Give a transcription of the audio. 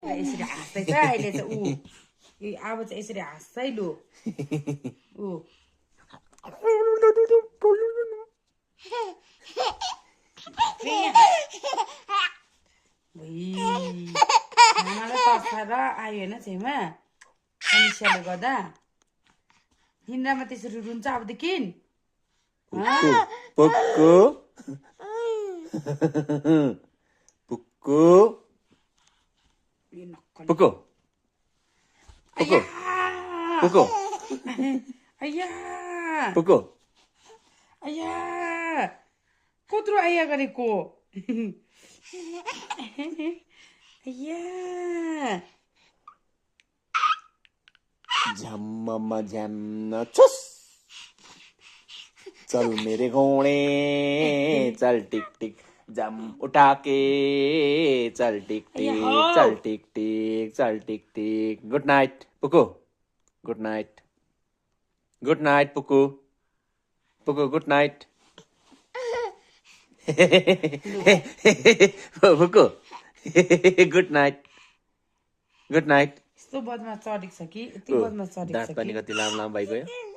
यसरी हाँस्दैछ अहिले चाहिँ ऊ अब चाहिँ यसरी हाँस्छ है लु ऊ खानालाई तर्साएर आयो होइन छेउमा समस्याले गर्दा निन्द्रामा त्यसरी रुन्छ अबदेखि पुक्कु पुक्कु पुक्कु पुक्कु पुक्कु अय्या पुक्कु अय्या कत्रो अय्या गरेको अय्या झम्ममा झ्याम्न चुस चल मेरे घोड़े चल टिक टिक जम उठा के चल टिक टिक चल टिक टिक चल टिक टिक गुड नाइट पुक्कु गुड नाइट पुक्कु पुक्कु गुड नाइट पुक्कु गुड नाइट यस्तो बदमास चढेको छ कि यति बदमास चढेको छ दाँत पनि कति लामो लामो भइगयो